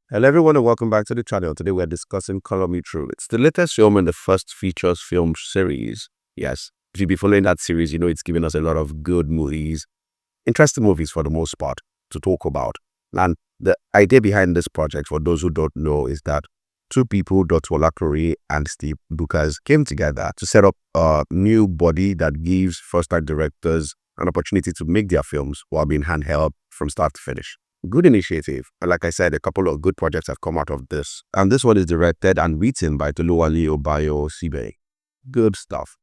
Hello everyone and welcome back to the channel. Today we're discussing Color Me True. It's the latest film in the first features film series. Yes, if you've been following that series, you know it's given us a lot of good movies, interesting movies for the most part to talk about. And the idea behind this project, for those who don't know, is that two people, Dr. Olakore and Steve Lucas, came together to set up a new body that gives first-time directors an opportunity to make their films while being handheld from start to finish. Good initiative. And like I said, a couple of good projects have come out of this. And this one is directed and written by Toluwale Obayo Sibe. Good stuff.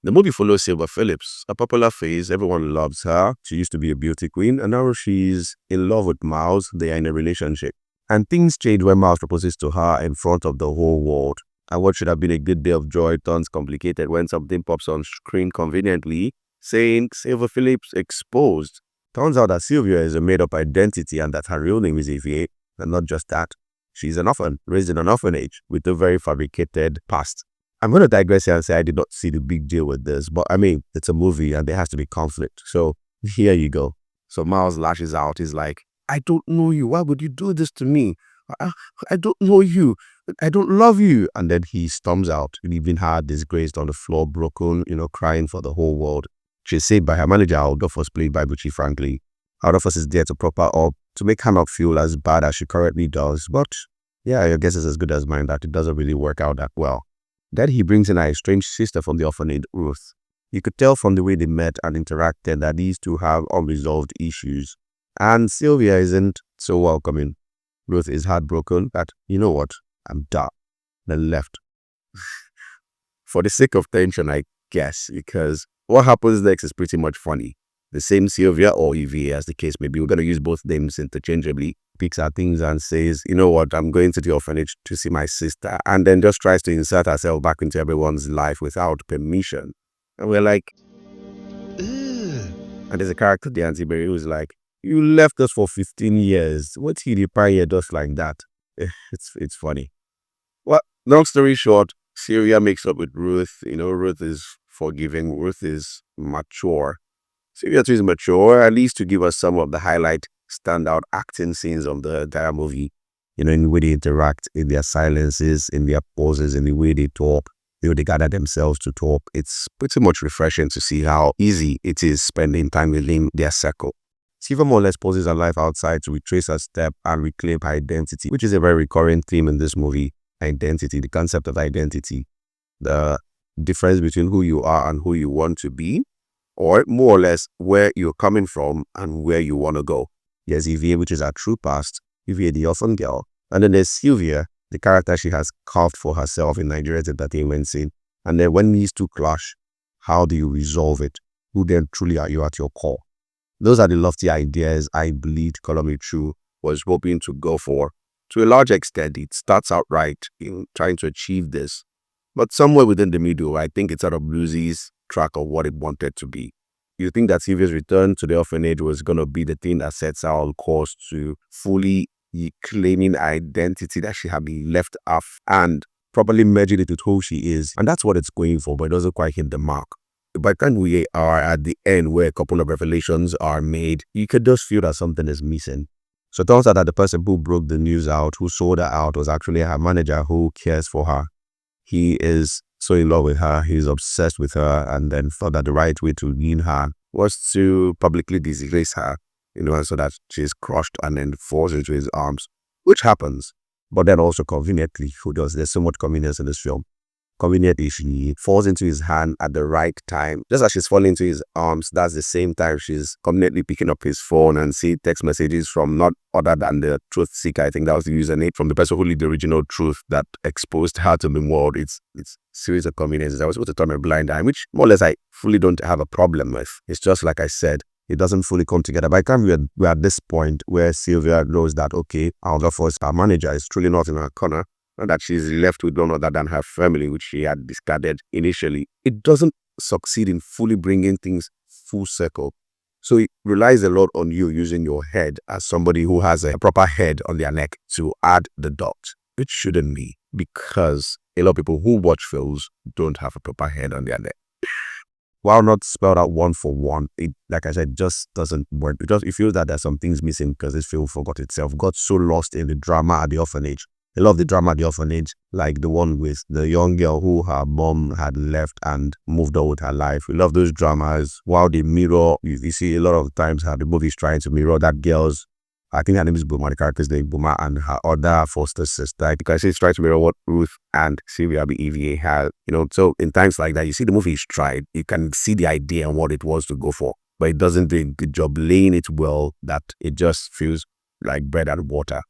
The movie follows Sylvia Philips, a popular face. Everyone loves her. She used to be a beauty queen, and now she's in love with Miles. They are in a relationship. And things change when Miles proposes to her in front of the whole world. And what should have been a good day of joy turns complicated when something pops on screen conveniently, saying Sylvia Philips exposed. Turns out that Sylvia is a made-up identity and that her real name is Evie, and not just that. She's an orphan, raised in an orphanage, with a very fabricated past. I'm going to digress here and say I did not see the big deal with this, but I mean, it's a movie and there has to be conflict. So here you go. So Miles lashes out. He's like, I don't know you. Why would you do this to me? I don't know you. I don't love you. And then he storms out, leaving her disgraced on the floor, broken, crying for the whole world. She's saved by her manager, Adolphus, played by Bucci Franklin. Adolphus is there to prop her up, to make her not feel as bad as she currently does. But yeah, I guess it's as good as mine that it doesn't really work out that well. Then he brings in a estranged sister from the orphanage, Ruth. You could tell from the way they met and interacted that these two have unresolved issues. And Sylvia isn't so welcoming. Ruth is heartbroken that, you know what, I'm done. Then left. For the sake of tension, I guess, because what happens next is pretty much funny. The same Sylvia, or Evie as the case may be, we're going to use both names interchangeably, picks her things and says, you know what, I'm going to the orphanage to see my sister, and then just tries to insert herself back into everyone's life without permission. And we're like, ugh. And there's a character, the Auntie Mary, who's like, you left us for 15 years. What's he reply just like that? It's funny. Well, long story short, Sylvia makes up with Ruth. Ruth is forgiving. Ruth is mature. Sylvia too is mature, at least to give us some of the highlight, standout acting scenes of the entire movie. In the way they interact, in their silences, in their pauses, in the way they talk. They gather themselves to talk. It's pretty much refreshing to see how easy it is spending time within their circle. Sylvia more or less pauses her life outside to retrace her step and reclaim her identity, which is a very recurring theme in this movie. Identity, the concept of identity, the difference between who you are and who you want to be, or more or less where you're coming from and where you want to go. There's Evie, which is her true past, Evie the orphan girl, and then there's Sylvia, the character she has carved for herself in Nigeria's entertainment scene. And then when these two clash, how do you resolve it? Who then truly are you at your core? Those are the lofty ideas I believe Color Me True was hoping to go for. To a large extent, it starts out right in trying to achieve this. But somewhere within the middle, I think it sort of loses track of what it wanted to be. You think that Sylvia's return to the orphanage was going to be the thing that sets her on course to fully claiming identity that she had been left off and properly merging it with who she is. And that's what it's going for, but it doesn't quite hit the mark. By the time we are at the end where a couple of revelations are made, you could just feel that something is missing. So it turns out that the person who broke the news out, who sold her out, was actually her manager who cares for her. He is so in love with her, he's obsessed with her, and then thought that the right way to win her was to publicly disgrace her, so that she's crushed and then falls into his arms, which happens. But then also conveniently, there's so much convenience in this film. Conveniently, she falls into his hand at the right time. Just as she's falling into his arms, that's the same time she's conveniently picking up his phone and see text messages from not other than the truth seeker. I think that was the username from the person who leaked the original truth that exposed her to the world. It's a series of conveniences. I was able to turn a blind eye, which more or less I fully don't have a problem with. It's just like I said, it doesn't fully come together. By the time we're at this point where Sylvia knows that, okay, Adolphus, our manager, is truly not in her corner, and that she's left with none other than her family, which she had discarded initially, it doesn't succeed in fully bringing things full circle. So it relies a lot on you using your head as somebody who has a proper head on their neck to add the dots, which shouldn't be, because a lot of people who watch films don't have a proper head on their neck. while not spelled out one for one, it, like I said, just doesn't work. It feels that there's some things missing because this film forgot itself, got so lost in the drama at the orphanage. I love the drama at the orphanage, like the one with the young girl who her mom had left and moved on with her life. We love those dramas. While they mirror, you see a lot of times how the movie is trying to mirror that girl's, I think her name is Buma, the character's name, Buma, and her other foster sister. I think I say it's trying to mirror what Ruth and Sylvia EVA had, So in times like that, you see the movie is tried. You can see the idea and what it was to go for, but it doesn't do a good job laying it well, that it just feels like bread and water.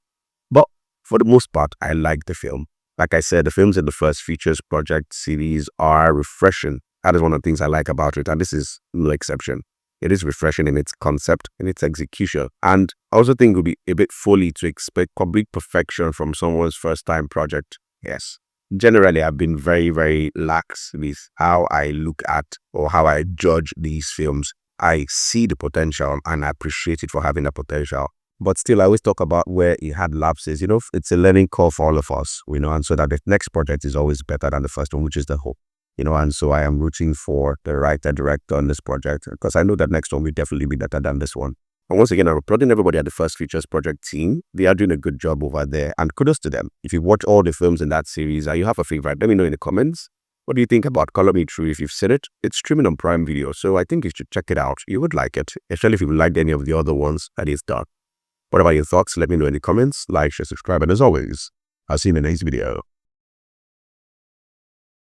But for the most part, I like the film. Like I said, the films in the First Features Project series are refreshing. That is one of the things I like about it, and this is no exception. It is refreshing in its concept, in its execution. And I also think it would be a bit folly to expect complete perfection from someone's first-time project. Yes. Generally, I've been very, very lax with how I look at or how I judge these films. I see the potential and I appreciate it for having the potential. But still, I always talk about where it had lapses. It's a learning curve for all of us, and so that the next project is always better than the first one, which is the hope. And so I am rooting for the writer-director on this project because I know that next one will definitely be better than this one. And once again, I'm applauding everybody at the First Features Project team. They are doing a good job over there, and kudos to them. If you watch all the films in that series and you have a favorite, let me know in the comments. What do you think about Color Me Through if you've seen it? It's streaming on Prime Video, so I think you should check it out. You would like it, especially if you liked any of the other ones that is done. What about your thoughts? Let me know in the comments. Like, share, subscribe, and as always, I'll see you in the next video.